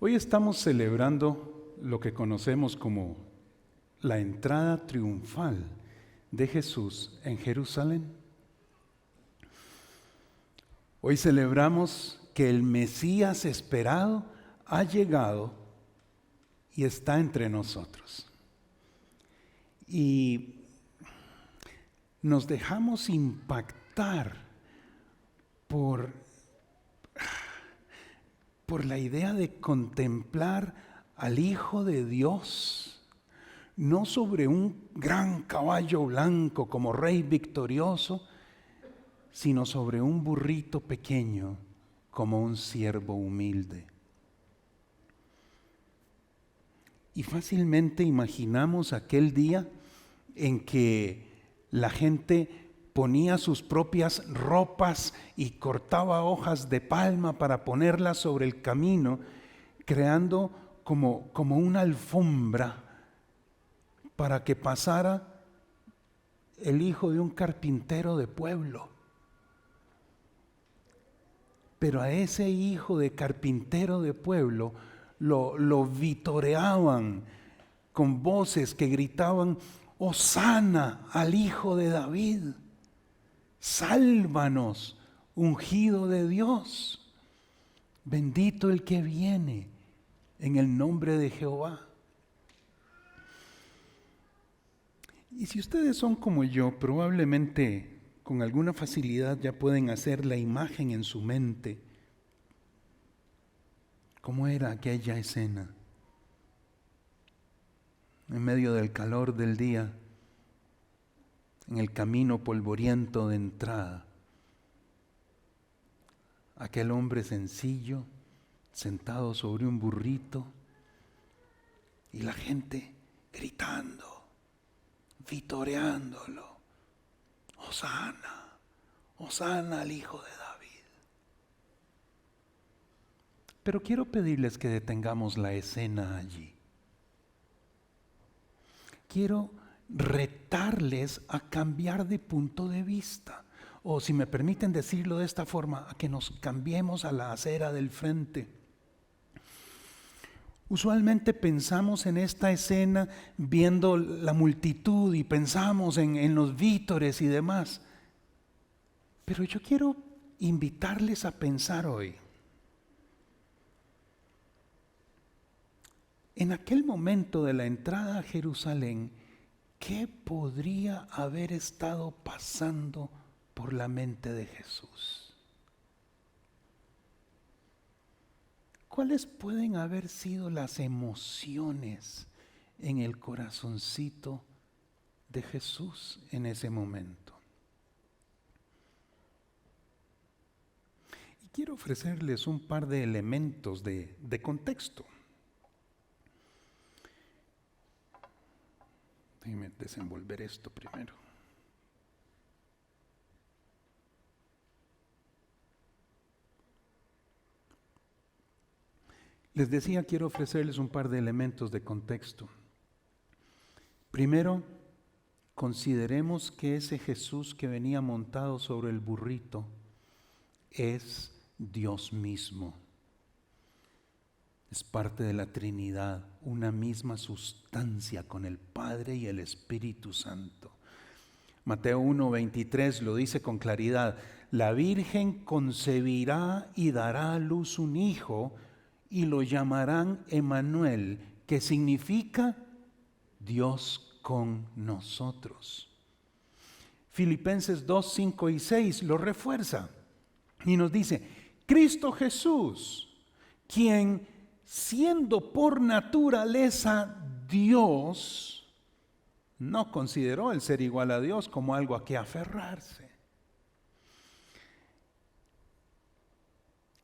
Hoy estamos celebrando lo que conocemos como la entrada triunfal de Jesús en Jerusalén. Hoy celebramos que el Mesías esperado ha llegado y está entre nosotros. Y nos dejamos impactar por la idea de contemplar al Hijo de Dios, no sobre un gran caballo blanco como rey victorioso, sino sobre un burrito pequeño como un siervo humilde. Y fácilmente imaginamos aquel día en que la gente ponía sus propias ropas y cortaba hojas de palma para ponerlas sobre el camino, creando como una alfombra para que pasara el hijo de un carpintero de pueblo. Pero a ese hijo de carpintero de pueblo lo vitoreaban con voces que gritaban: ¡Hosana al Hijo de David! ¡Sálvanos, ungido de Dios! Bendito el que viene en el nombre de Jehová. Y si ustedes son como yo, probablemente con alguna facilidad ya pueden hacer la imagen en su mente. ¿Cómo era aquella escena? En medio del calor del día, en el camino polvoriento de entrada, aquel hombre sencillo, sentado sobre un burrito, y la gente gritando, vitoreándolo: ¡Hosana! ¡Hosana al Hijo de David! Pero quiero pedirles que detengamos la escena allí. Quiero retarles a cambiar de punto de vista, o si me permiten decirlo de esta forma, a que nos cambiemos a la acera del frente. Usualmente pensamos en esta escena viendo la multitud y pensamos en los vítores y demás, pero yo quiero invitarles a pensar hoy en aquel momento de la entrada a Jerusalén. ¿Qué podría haber estado pasando por la mente de Jesús? ¿Cuáles pueden haber sido las emociones en el corazoncito de Jesús en ese momento? Y quiero ofrecerles un par de elementos de contexto. Déjenme desenvolver esto primero. Les decía, quiero ofrecerles un par de elementos de contexto. Primero, consideremos que ese Jesús que venía montado sobre el burrito es Dios mismo. Es parte de la Trinidad, una misma sustancia con el Padre y el Espíritu Santo. Mateo 1:23 lo dice con claridad: la Virgen concebirá y dará a luz un hijo y lo llamarán Emmanuel, que significa Dios con nosotros. Filipenses 2:5 y 6 lo refuerza y nos dice: Cristo Jesús, quien siendo por naturaleza Dios, no consideró el ser igual a Dios como algo a que aferrarse.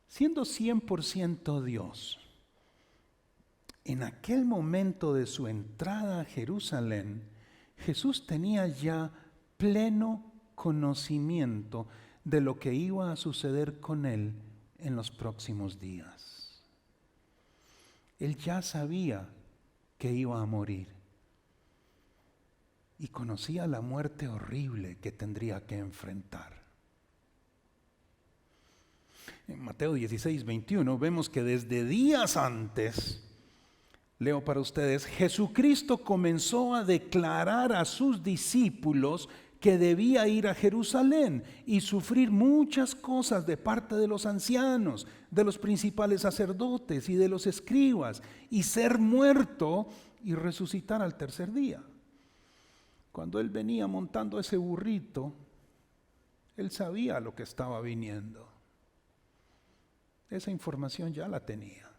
Siendo 100% Dios, en aquel momento de su entrada a Jerusalén, Jesús tenía ya pleno conocimiento de lo que iba a suceder con él en los próximos días. Él ya sabía que iba a morir y conocía la muerte horrible que tendría que enfrentar. En Mateo 16, 21 vemos que desde días antes, leo para ustedes, Jesucristo comenzó a declarar a sus discípulos que debía ir a Jerusalén y sufrir muchas cosas de parte de los ancianos, de los principales sacerdotes y de los escribas, y ser muerto y resucitar al tercer día. Cuando él venía montando ese burrito, él sabía lo que estaba viniendo. Esa información ya la tenía.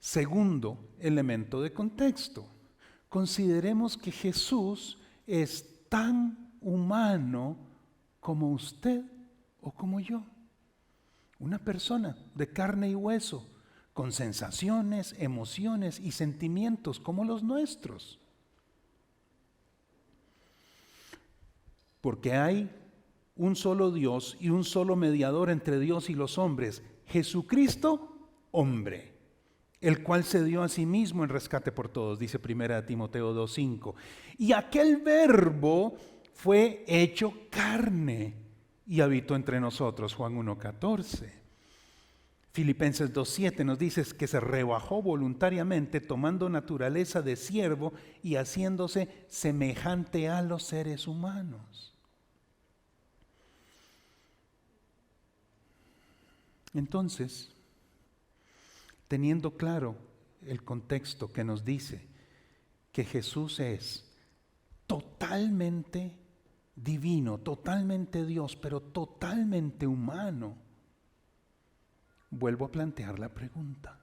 Segundo elemento de contexto. Consideremos que Jesús es tan humano como usted o como yo. Una persona de carne y hueso, con sensaciones, emociones y sentimientos como los nuestros. Porque hay un solo Dios y un solo mediador entre Dios y los hombres, Jesucristo, hombre, el cual se dio a sí mismo en rescate por todos, dice 1 Timoteo 2:5. Y aquel verbo fue hecho carne y habitó entre nosotros, Juan 1:14. Filipenses 2:7 nos dice que se rebajó voluntariamente tomando naturaleza de siervo y haciéndose semejante a los seres humanos. Entonces, teniendo claro el contexto que nos dice que Jesús es totalmente divino, totalmente Dios, pero totalmente humano, vuelvo a plantear la pregunta: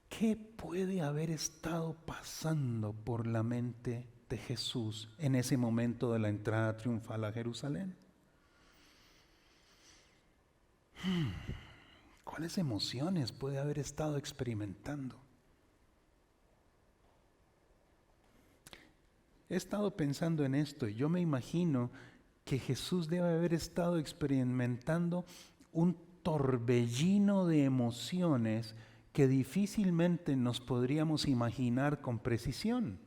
¿qué puede haber estado pasando por la mente de Jesús en ese momento de la entrada triunfal a Jerusalén? ¿Cuáles emociones puede haber estado experimentando? He estado pensando en esto y yo me imagino que Jesús debe haber estado experimentando un torbellino de emociones que difícilmente nos podríamos imaginar con precisión.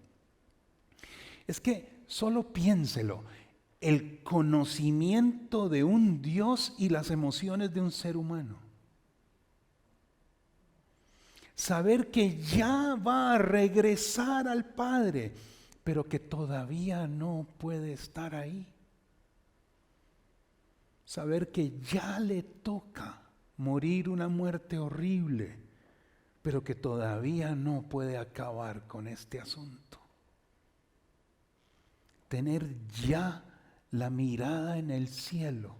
Es que solo piénselo, el conocimiento de un Dios y las emociones de un ser humano. Saber que ya va a regresar al Padre, pero que todavía no puede estar ahí. Saber que ya le toca morir una muerte horrible, pero que todavía no puede acabar con este asunto. Tener ya la mirada en el cielo,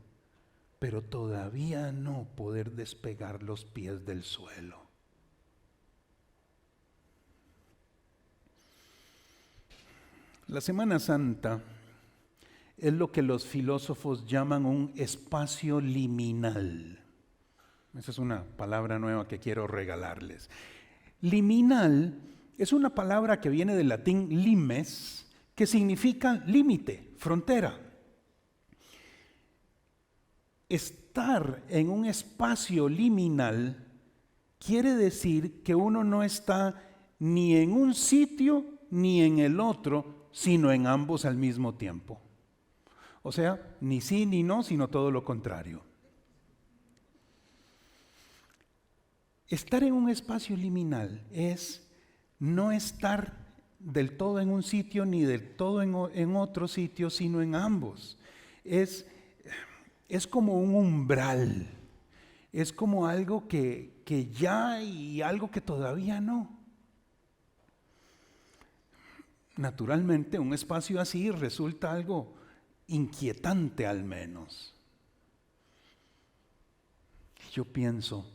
pero todavía no poder despegar los pies del suelo. La Semana Santa es lo que los filósofos llaman un espacio liminal. Esa es una palabra nueva que quiero regalarles. Liminal es una palabra que viene del latín limes, que significa límite, frontera. Estar en un espacio liminal quiere decir que uno no está ni en un sitio ni en el otro, sino en ambos al mismo tiempo. O sea, ni sí ni no, sino todo lo contrario. Estar en un espacio liminal es no estar del todo en un sitio ni del todo en otro sitio, sino en ambos. Es como un umbral, es como algo que ya y algo que todavía no. Naturalmente, un espacio así resulta algo inquietante al menos. Yo pienso,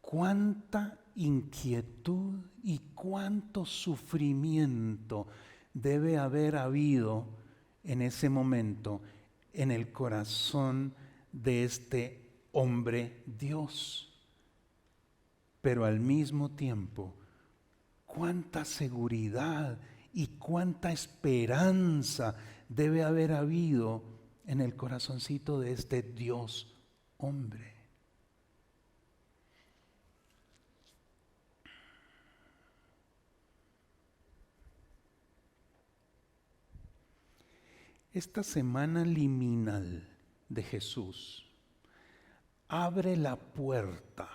cuánta inquietud y cuánto sufrimiento debe haber habido en ese momento en el corazón de este hombre Dios. Pero al mismo tiempo, cuánta seguridad y cuánta esperanza debe haber habido en el corazoncito de este Dios hombre. esta semana liminal de Jesús abre la puerta,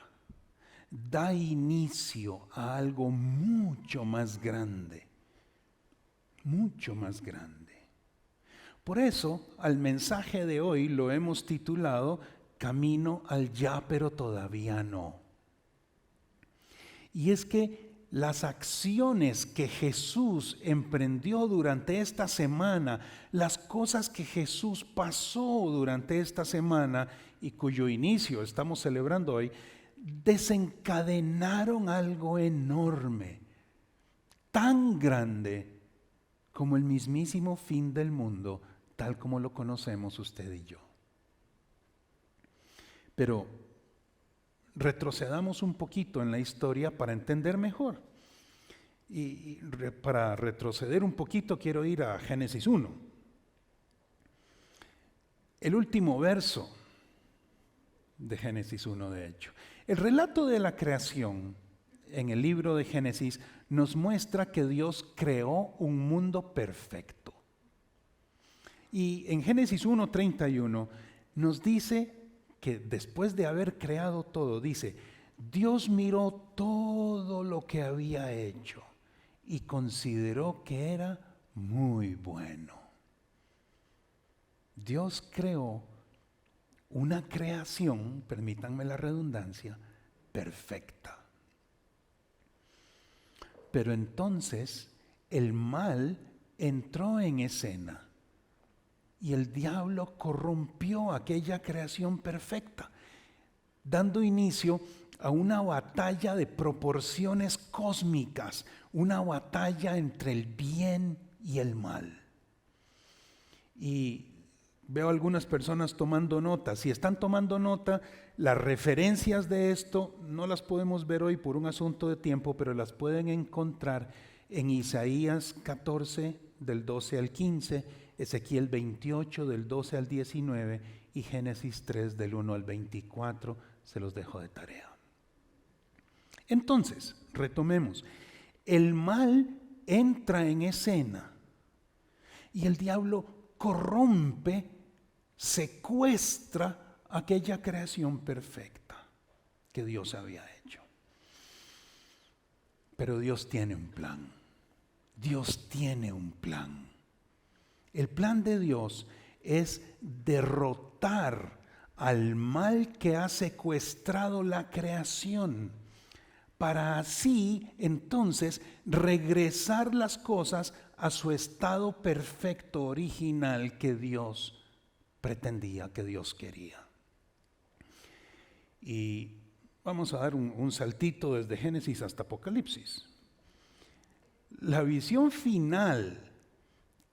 da inicio a algo mucho más grande, mucho más grande. Por eso, al mensaje de hoy lo hemos titulado Camino al ya, pero todavía no. Y es que las acciones que Jesús emprendió durante esta semana, las cosas que Jesús pasó durante esta semana y cuyo inicio estamos celebrando hoy, desencadenaron algo enorme, tan grande como el mismísimo fin del mundo, tal como lo conocemos usted y yo. Pero retrocedamos un poquito en la historia para entender mejor. Y para retroceder un poquito quiero ir a Génesis 1. El último verso de Génesis 1, de hecho. El relato de la creación en el libro de Génesis nos muestra que Dios creó un mundo perfecto. Y en Génesis 1:31 nos dice que después de haber creado todo, dice, Dios miró todo lo que había hecho y consideró que era muy bueno. Dios creó una creación, permítanme la redundancia, perfecta. Pero entonces el mal entró en escena y el diablo corrompió aquella creación perfecta, dando inicio a una batalla de proporciones cósmicas, una batalla entre el bien y el mal. Y veo algunas personas tomando nota. Si están tomando nota, las referencias de esto no las podemos ver hoy por un asunto de tiempo, pero las pueden encontrar en Isaías 14, del 12 al 15, Ezequiel 28, del 12 al 19 y Génesis 3, del 1 al 24. Se los dejo de tarea. Entonces, retomemos. El mal entra en escena y el diablo corrompe, secuestra aquella creación perfecta que Dios había hecho. Pero Dios tiene un plan. Dios tiene un plan. El plan de Dios es derrotar al mal que ha secuestrado la creación, para así entonces regresar las cosas a su estado perfecto original que Dios pretendía, que Dios quería. Y vamos a dar un saltito desde Génesis hasta Apocalipsis. La visión final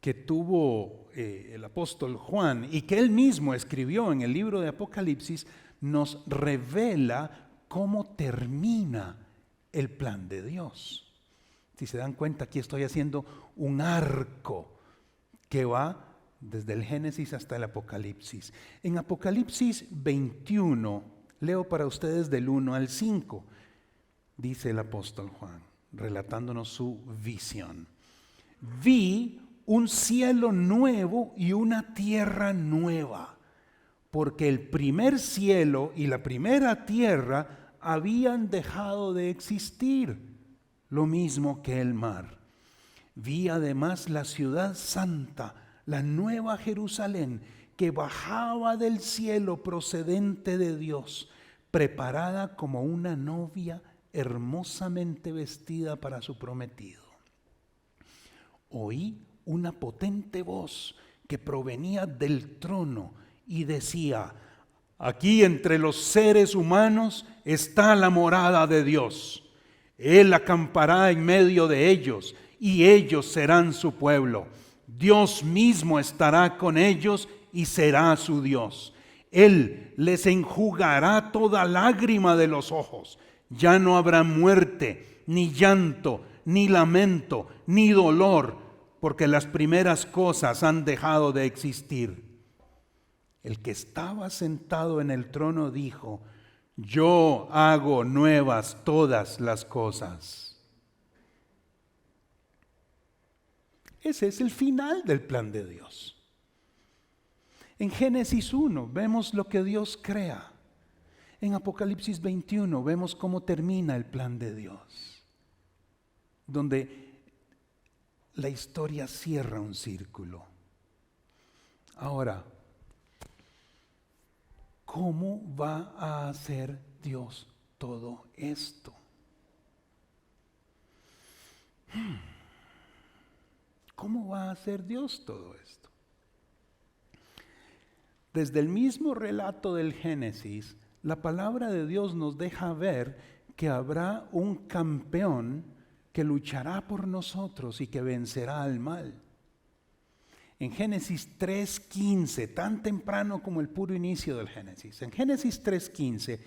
que tuvo el apóstol Juan y que él mismo escribió en el libro de Apocalipsis nos revela cómo termina el plan de Dios. Si se dan cuenta, aquí estoy haciendo un arco que va desde el Génesis hasta el Apocalipsis. En Apocalipsis 21, leo para ustedes del 1 al 5, dice el apóstol Juan, relatándonos su visión. Vi un cielo nuevo y una tierra nueva, porque el primer cielo y la primera tierra habían dejado de existir, lo mismo que el mar. Vi además la ciudad santa, la nueva Jerusalén, que bajaba del cielo procedente de Dios, preparada como una novia hermosamente vestida para su prometido. Oí una potente voz que provenía del trono y decía: aquí entre los seres humanos está la morada de Dios. Él acampará en medio de ellos y ellos serán su pueblo. Dios mismo estará con ellos y será su Dios. Él les enjugará toda lágrima de los ojos. Ya no habrá muerte, ni llanto, ni lamento, ni dolor, porque las primeras cosas han dejado de existir. El que estaba sentado en el trono dijo: yo hago nuevas todas las cosas. Ese es el final del plan de Dios. En Génesis 1 vemos lo que Dios crea. En Apocalipsis 21 vemos cómo termina el plan de Dios, donde la historia cierra un círculo. Ahora, ¿cómo va a hacer Dios todo esto? ¿Cómo va a hacer Dios todo esto? Desde el mismo relato del Génesis, la palabra de Dios nos deja ver que habrá un campeón que luchará por nosotros y que vencerá al mal. En Génesis 3:15, tan temprano como el puro inicio del Génesis, en Génesis 3:15,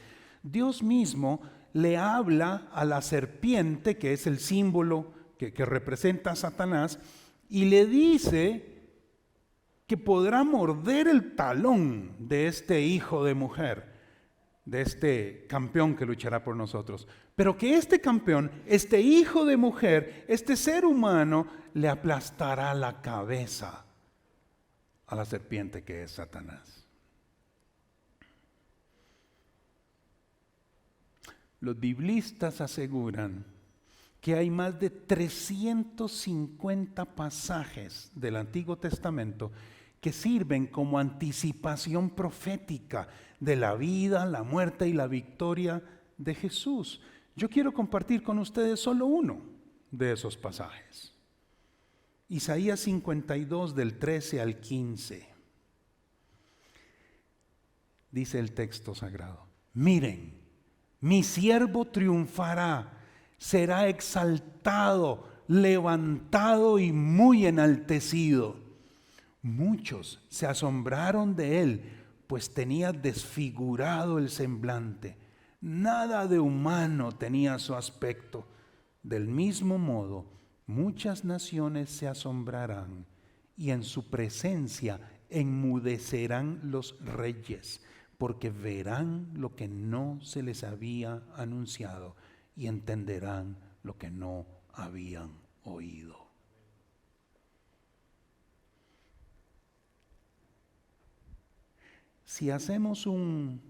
Dios mismo le habla a la serpiente, que es el símbolo que representa a Satanás, y le dice que podrá morder el talón de este hijo de mujer, de este campeón que luchará por nosotros. Pero que este campeón, este hijo de mujer, este ser humano, le aplastará la cabeza a la serpiente que es Satanás. Los biblistas aseguran que hay más de 350 pasajes del Antiguo Testamento que sirven como anticipación profética de la vida, la muerte y la victoria de Jesús. Yo quiero compartir con ustedes solo uno de esos pasajes. Isaías 52 del 13 al 15. Dice el texto sagrado: miren, mi siervo triunfará, será exaltado, levantado y muy enaltecido. Muchos se asombraron de él, pues tenía desfigurado el semblante. Nada de humano tenía su aspecto. Del mismo modo, muchas naciones se asombrarán y en su presencia enmudecerán los reyes, porque verán lo que no se les había anunciado y entenderán lo que no habían oído. Si hacemos un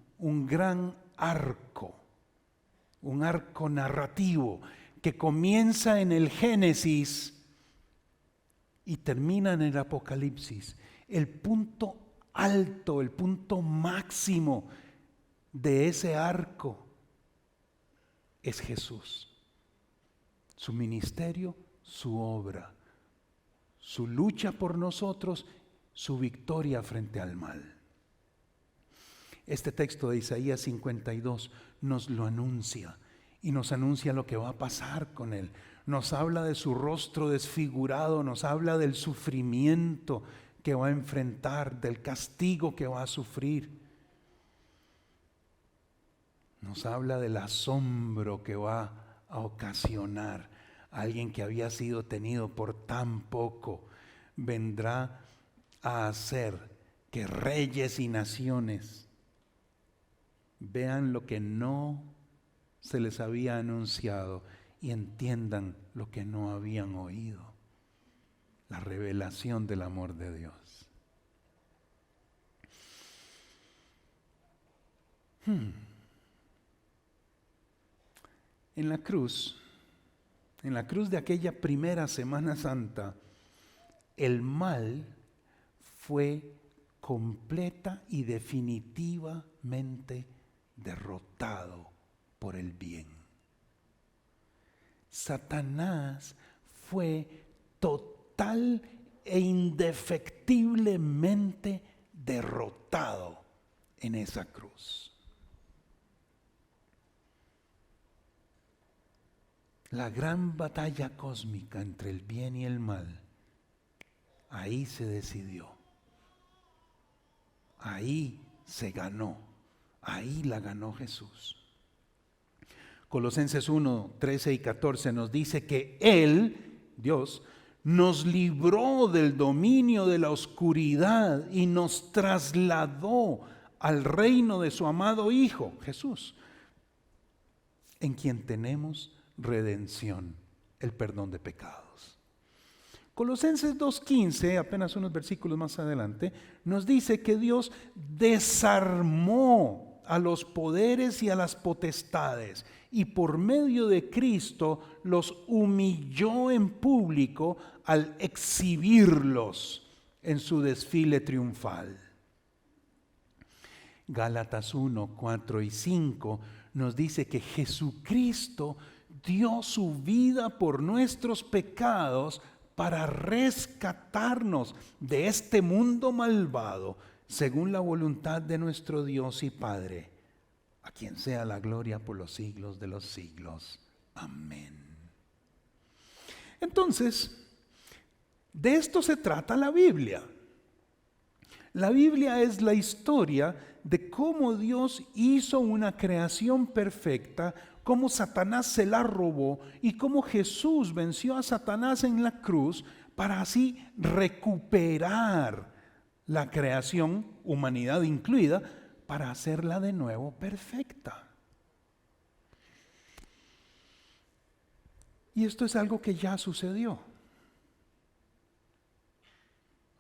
gran arco, un arco narrativo que comienza en el Génesis y termina en el Apocalipsis, el punto alto, el punto máximo de ese arco es Jesús. Su ministerio, su obra, su lucha por nosotros, su victoria frente al mal. Este texto de Isaías 52 nos lo anuncia y nos anuncia lo que va a pasar con él. Nos habla de su rostro desfigurado, nos habla del sufrimiento que va a enfrentar, del castigo que va a sufrir. Nos habla del asombro que va a ocasionar. Alguien que había sido tenido por tan poco vendrá a hacer que reyes y naciones vean lo que no se les había anunciado y entiendan lo que no habían oído. La revelación del amor de Dios. En la cruz de aquella primera Semana Santa, el mal fue completa y definitivamente derrotado por el bien. Satanás fue total e indefectiblemente derrotado en esa cruz. La gran batalla cósmica entre el bien y el mal, ahí se decidió. Ahí se ganó. Ahí la ganó Jesús. Colosenses 1, 13 y 14 nos dice que Él, Dios, nos libró del dominio de la oscuridad y nos trasladó al reino de su amado Hijo, Jesús, en quien tenemos redención, el perdón de pecados. Colosenses 2:15, apenas unos versículos más adelante, nos dice que Dios desarmó a los poderes y a las potestades y por medio de Cristo los humilló en público al exhibirlos en su desfile triunfal. Gálatas 1, 4 y 5 nos dice que Jesucristo dio su vida por nuestros pecados para rescatarnos de este mundo malvado, según la voluntad de nuestro Dios y Padre, a quien sea la gloria por los siglos de los siglos. Amén. Entonces, de esto se trata la Biblia. La Biblia es la historia de cómo Dios hizo una creación perfecta, cómo Satanás se la robó y cómo Jesús venció a Satanás en la cruz para así recuperar la creación, humanidad incluida, para hacerla de nuevo perfecta. Y esto es algo que ya sucedió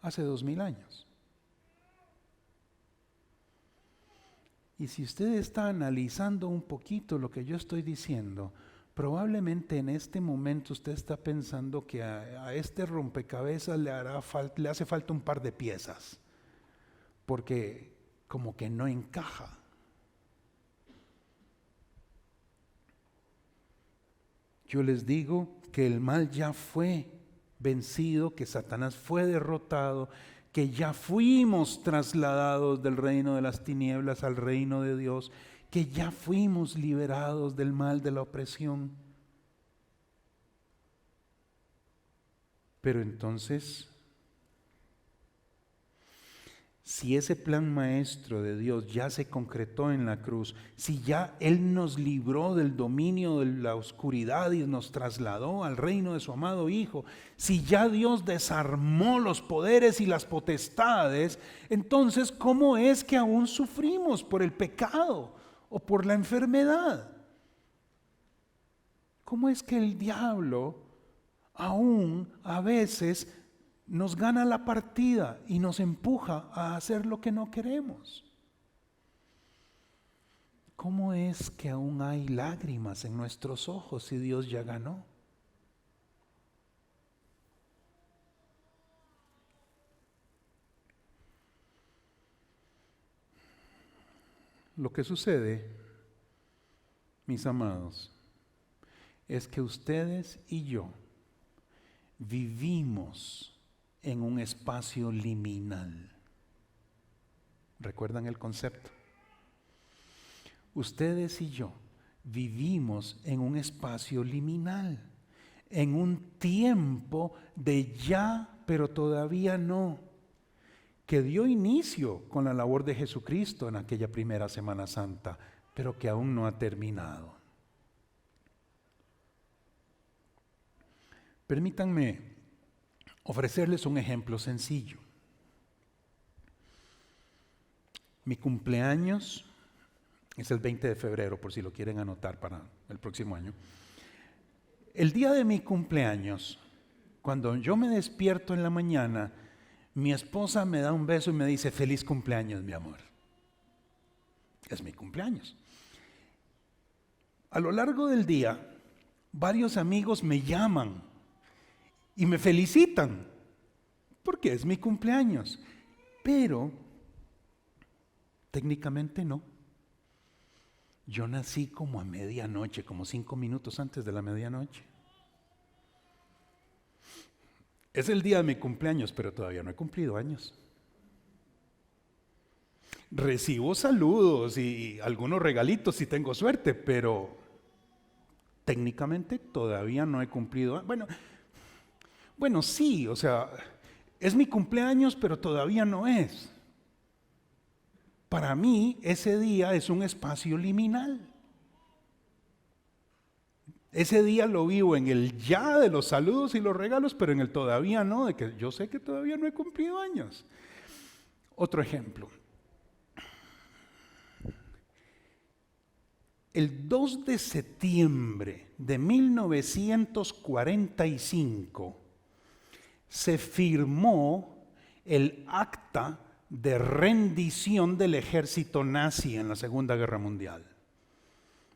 hace 2000 años. Y si usted está analizando un poquito lo que yo estoy diciendo, probablemente en este momento usted está pensando que a este rompecabezas le hace falta un par de piezas, porque como que no encaja. Yo les digo que el mal ya fue vencido, que Satanás fue derrotado, que ya fuimos trasladados del reino de las tinieblas al reino de Dios, que ya fuimos liberados del mal, de la opresión. Pero entonces, si ese plan maestro de Dios ya se concretó en la cruz, si ya Él nos libró del dominio de la oscuridad y nos trasladó al reino de su amado Hijo, si ya Dios desarmó los poderes y las potestades, entonces ¿cómo es que aún sufrimos por el pecado o por la enfermedad? ¿Cómo es que el diablo aún a veces nos gana la partida y nos empuja a hacer lo que no queremos? ¿Cómo es que aún hay lágrimas en nuestros ojos si Dios ya ganó? Lo que sucede, mis amados, es que ustedes y yo vivimos en un espacio liminal. ¿Recuerdan el concepto? Ustedes y yo vivimos en un espacio liminal, en un tiempo de ya, pero todavía no, que dio inicio con la labor de Jesucristo en aquella primera Semana Santa, pero que aún no ha terminado. Permítanme ofrecerles un ejemplo sencillo. Mi cumpleaños es el 20 de febrero, por si lo quieren anotar para el próximo año. El día de mi cumpleaños, cuando yo me despierto en la mañana, mi esposa me da un beso y me dice: feliz cumpleaños, mi amor. Es mi cumpleaños. A lo largo del día, varios amigos me llaman y me felicitan, porque es mi cumpleaños. Pero, técnicamente no. Yo nací como a medianoche, como 5 minutos antes de la medianoche. Es el día de mi cumpleaños, pero todavía no he cumplido años. Recibo saludos y algunos regalitos si tengo suerte, pero técnicamente todavía no he cumplido. Bueno, sí, o sea, es mi cumpleaños, pero todavía no es. Para mí, ese día es un espacio liminal. Ese día lo vivo en el ya de los saludos y los regalos, pero en el todavía no, de que yo sé que todavía no he cumplido años. Otro ejemplo. El 2 de septiembre de 1945, se firmó el acta de rendición del ejército nazi en la Segunda Guerra Mundial.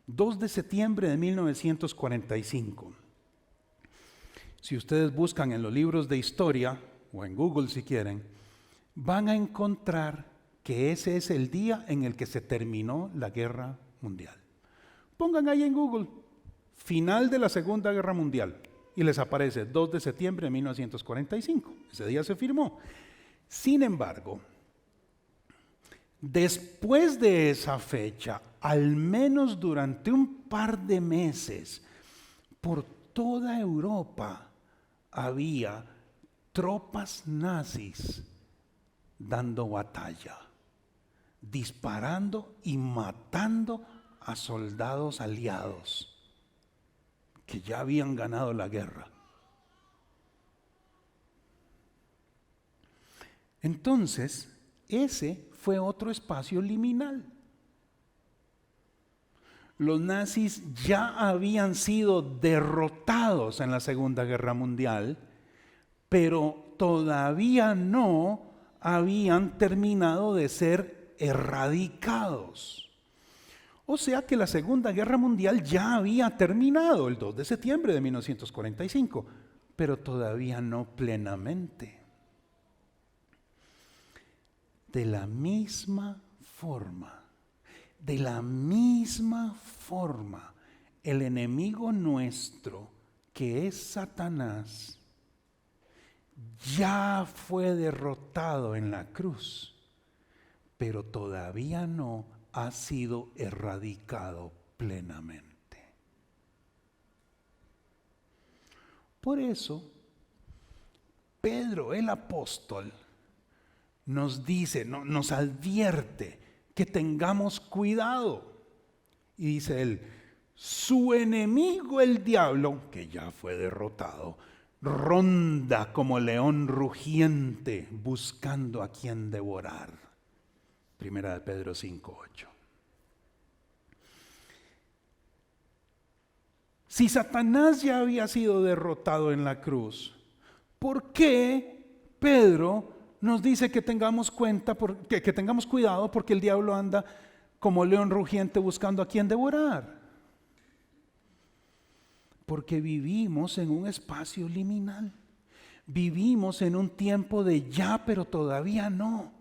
2 de septiembre de 1945. Si ustedes buscan en los libros de historia, o en Google si quieren, van a encontrar que ese es el día en el que se terminó la Guerra Mundial. Pongan ahí en Google, final de la Segunda Guerra Mundial, y les aparece 2 de septiembre de 1945. Ese día se firmó. Sin embargo, después de esa fecha, al menos durante un par de meses, por toda Europa había tropas nazis dando batalla, disparando y matando a soldados aliados que ya habían ganado la guerra. Entonces, ese fue otro espacio liminal. Los nazis ya habían sido derrotados en la Segunda Guerra Mundial, pero todavía no habían terminado de ser erradicados. O sea que la Segunda Guerra Mundial ya había terminado el 2 de septiembre de 1945, pero todavía no plenamente. De la misma forma, el enemigo nuestro, que es Satanás, ya fue derrotado en la cruz, pero todavía no ha sido erradicado plenamente. Por eso, Pedro el apóstol nos dice, nos advierte que tengamos cuidado. Y dice él, su enemigo el diablo, que ya fue derrotado, ronda como león rugiente buscando a quien devorar. Primera de Pedro 5:8. Si Satanás ya había sido derrotado en la cruz, ¿por qué Pedro nos dice que tengamos que tengamos cuidado porque el diablo anda como león rugiente buscando a quien devorar? Porque vivimos en un espacio liminal. Vivimos en un tiempo de ya, pero todavía no.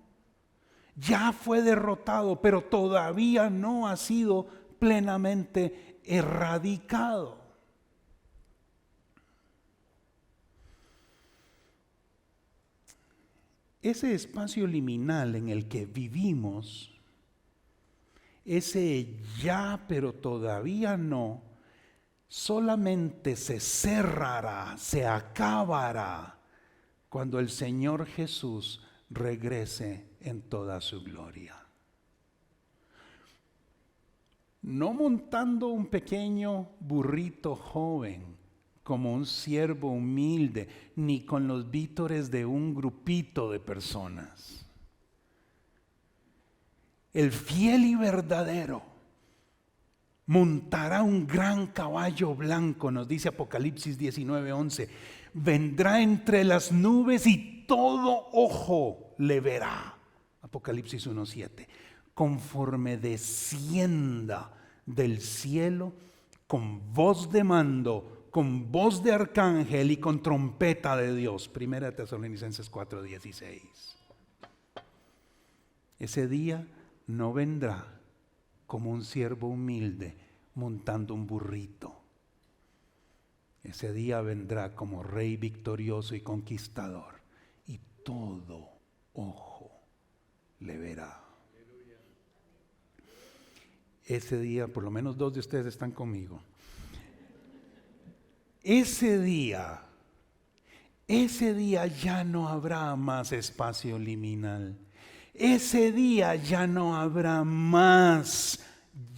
Ya fue derrotado, pero todavía no ha sido plenamente erradicado. Ese espacio liminal en el que vivimos, ese ya pero todavía no, solamente se cerrará, se acabará cuando el Señor Jesús regrese en toda su gloria. No montando un pequeño burrito joven, como un siervo humilde, ni con los vítores de un grupito de personas. El fiel y verdadero montará un gran caballo blanco, nos dice Apocalipsis 19:11. Vendrá entre las nubes y todo ojo le verá. Apocalipsis 1:7. Conforme descienda del cielo con voz de mando, con voz de arcángel y con trompeta de Dios. Primera de Tesalonicenses 4:16. Ese día no vendrá como un siervo humilde montando un burrito. Ese día vendrá como rey victorioso y conquistador, y todo ojo le verá. Ese día, por lo menos 2 de ustedes están conmigo. Ese día ya no habrá más espacio liminal. Ese día ya no habrá más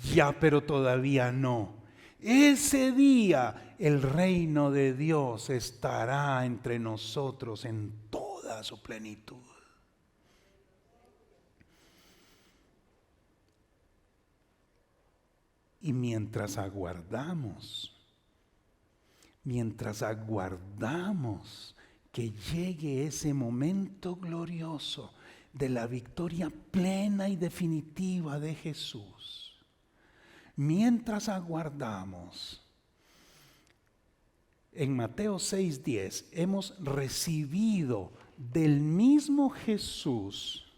ya, pero todavía no. Ese día el reino de Dios estará entre nosotros en toda su plenitud. Y mientras aguardamos que llegue ese momento glorioso de la victoria plena y definitiva de Jesús. Mientras aguardamos, en Mateo 6:10 hemos recibido del mismo Jesús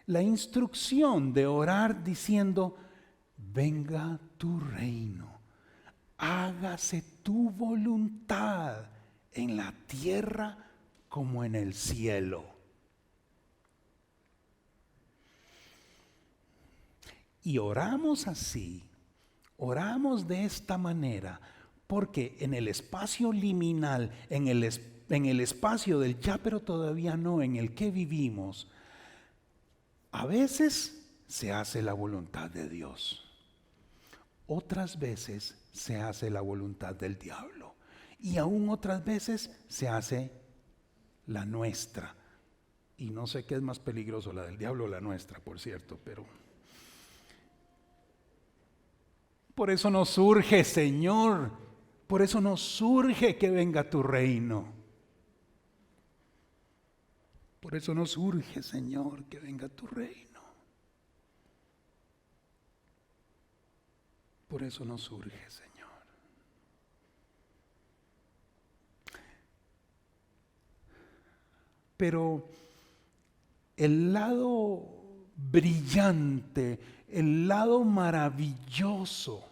la instrucción de orar diciendo: venga tu reino, hágase tu voluntad en la tierra como en el cielo. Y oramos así, oramos de esta manera, porque en el espacio liminal, en el espacio del ya pero todavía no, en el que vivimos, a veces se hace la voluntad de Dios, otras veces se hace la voluntad del diablo, y aún otras veces se hace la nuestra. Y no sé qué es más peligroso, la del diablo o la nuestra, por cierto, pero por eso nos surge, Señor, por eso nos surge que venga tu reino. Por eso nos urge, Señor, que venga tu reino. Por eso nos urge, Señor. Pero el lado brillante, el lado maravilloso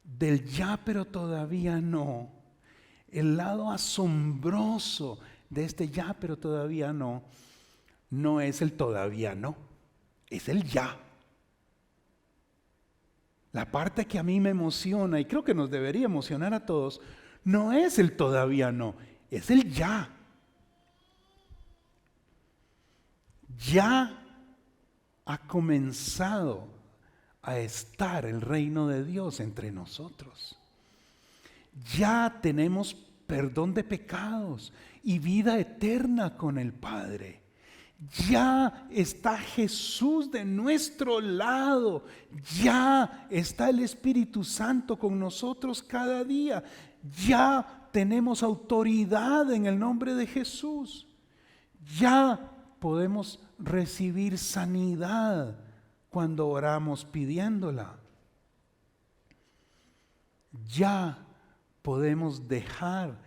del ya pero todavía no, el lado asombroso de este ya pero todavía no, no es el todavía no, es el ya. La parte que a mí me emociona, y creo que nos debería emocionar a todos, no es el todavía no, es el ya. Ya ha comenzado a estar el reino de Dios entre nosotros. Ya tenemos perdón de pecados y vida eterna con el Padre. Ya está Jesús de nuestro lado. Ya está el Espíritu Santo con nosotros cada día. Ya tenemos autoridad en el nombre de Jesús. Ya podemos recibir sanidad cuando oramos pidiéndola. Ya podemos dejar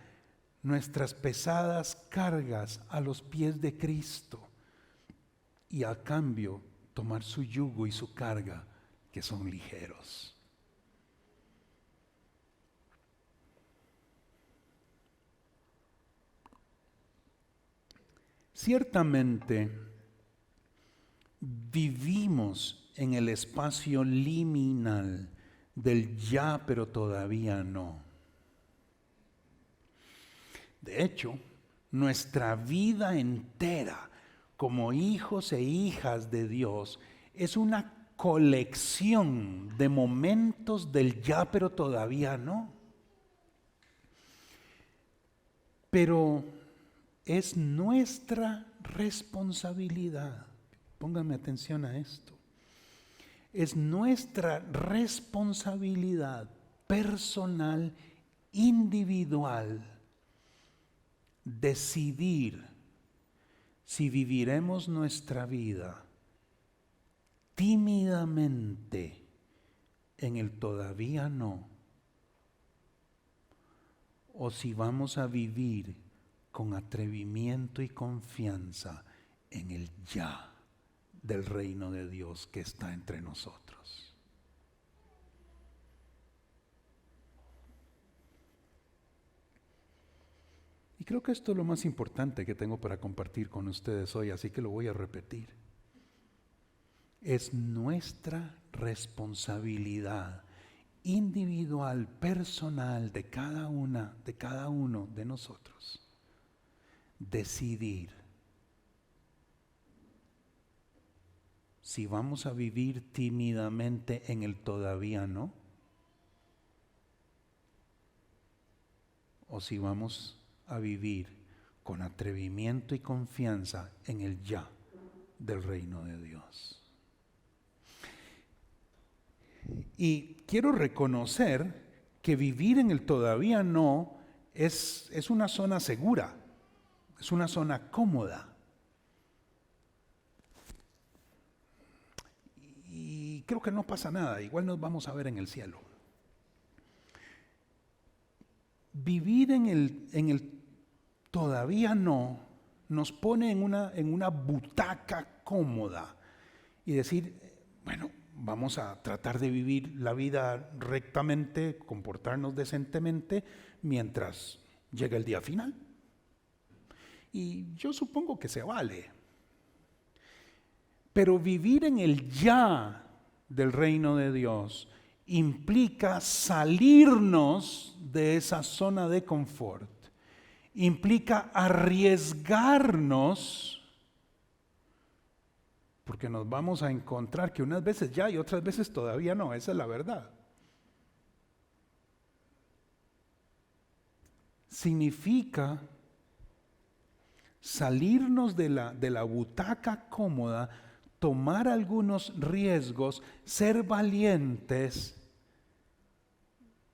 nuestras pesadas cargas a los pies de Cristo y a cambio tomar su yugo y su carga, que son ligeros. Ciertamente, vivimos en el espacio liminal del ya pero todavía no. De hecho, nuestra vida entera como hijos e hijas de Dios es una colección de momentos del ya pero todavía no. Pero es nuestra responsabilidad, pónganme atención a esto, es nuestra responsabilidad personal, individual, decidir si viviremos nuestra vida tímidamente en el todavía no, o si vamos a vivir con atrevimiento y confianza en el ya del reino de Dios que está entre nosotros. Y creo que esto es lo más importante que tengo para compartir con ustedes hoy, así que lo voy a repetir. Es nuestra responsabilidad individual, personal de cada uno de nosotros decidir si vamos a vivir tímidamente en el todavía no, o si vamos a vivir con atrevimiento y confianza en el ya del reino de Dios. Y quiero reconocer que vivir en el todavía no es una zona segura. Es una zona cómoda. Y creo que no pasa nada, igual nos vamos a ver en el cielo. Vivir en el todavía no nos pone en una butaca cómoda y decir, bueno, vamos a tratar de vivir la vida rectamente, comportarnos decentemente mientras llega el día final. Y yo supongo que se vale. Pero vivir en el ya del reino de Dios implica salirnos de esa zona de confort. Implica arriesgarnos, porque nos vamos a encontrar que unas veces ya y otras veces todavía no, esa es la verdad. Significa salirnos de la butaca cómoda, tomar algunos riesgos, ser valientes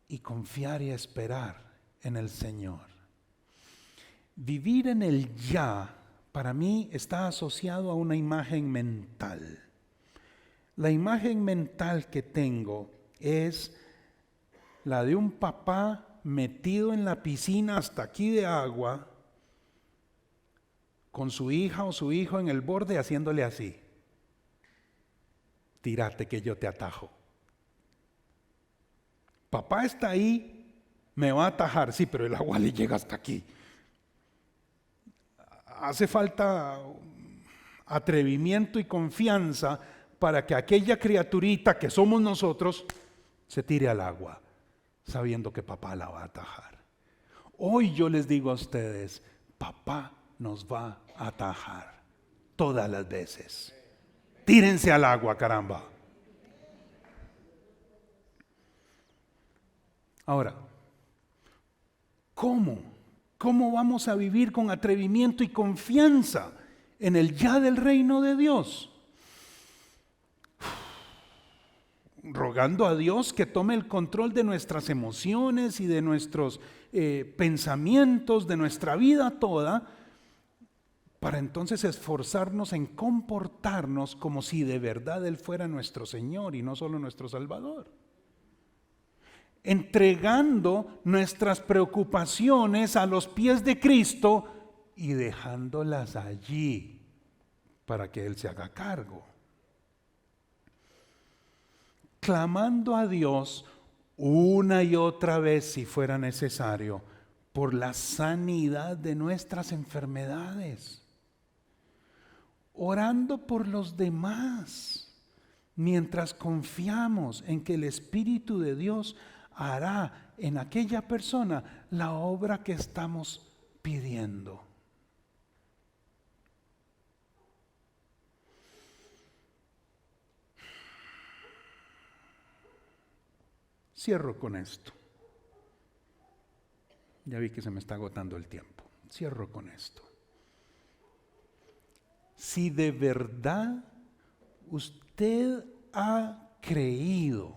y confiar y esperar en el Señor. Vivir en el ya, para mí, está asociado a una imagen mental. La imagen mental que tengo es la de un papá metido en la piscina hasta aquí de agua, con su hija o su hijo en el borde haciéndole así. Tírate que yo te atajo. Papá está ahí, me va a atajar, sí, pero el agua le llega hasta aquí. Hace falta atrevimiento y confianza para que aquella criaturita que somos nosotros se tire al agua, sabiendo que papá la va a atajar. Hoy yo les digo a ustedes, papá nos va a atajar todas las veces. Tírense al agua, caramba. Ahora, ¿cómo vamos a vivir con atrevimiento y confianza en el ya del reino de Dios? Rogando a Dios que tome el control de nuestras emociones y de nuestros pensamientos, de nuestra vida toda, para entonces esforzarnos en comportarnos como si de verdad Él fuera nuestro Señor y no solo nuestro Salvador. Entregando nuestras preocupaciones a los pies de Cristo y dejándolas allí para que Él se haga cargo. Clamando a Dios una y otra vez, si fuera necesario, por la sanidad de nuestras enfermedades. Orando por los demás, mientras confiamos en que el Espíritu de Dios hará en aquella persona la obra que estamos pidiendo. Cierro con esto. Ya vi que se me está agotando el tiempo. Cierro con esto. Si de verdad usted ha creído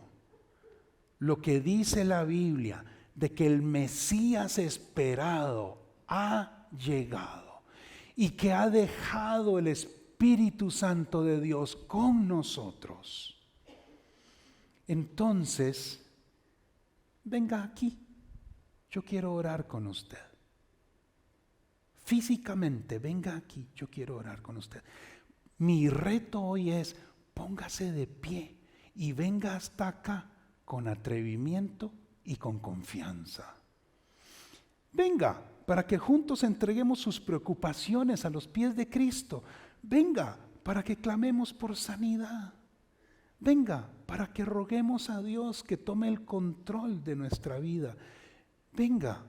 lo que dice la Biblia de que el Mesías esperado ha llegado y que ha dejado el Espíritu Santo de Dios con nosotros, entonces venga aquí, yo quiero orar con usted. Físicamente, venga aquí, yo quiero orar con usted. Mi reto hoy es, póngase de pie y venga hasta acá con atrevimiento y con confianza. Venga, para que juntos entreguemos sus preocupaciones a los pies de Cristo. Venga, para que clamemos por sanidad. Venga, para que roguemos a Dios que tome el control de nuestra vida. Venga,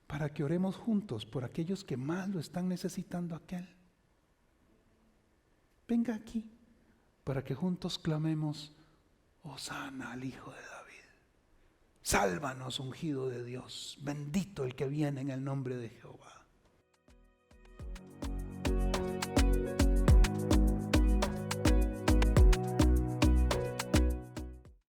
para que oremos juntos por aquellos que más lo están necesitando aquel. Venga aquí, para que juntos clamemos, Hosana al Hijo de David. Sálvanos, ungido de Dios, bendito el que viene en el nombre de Jehová.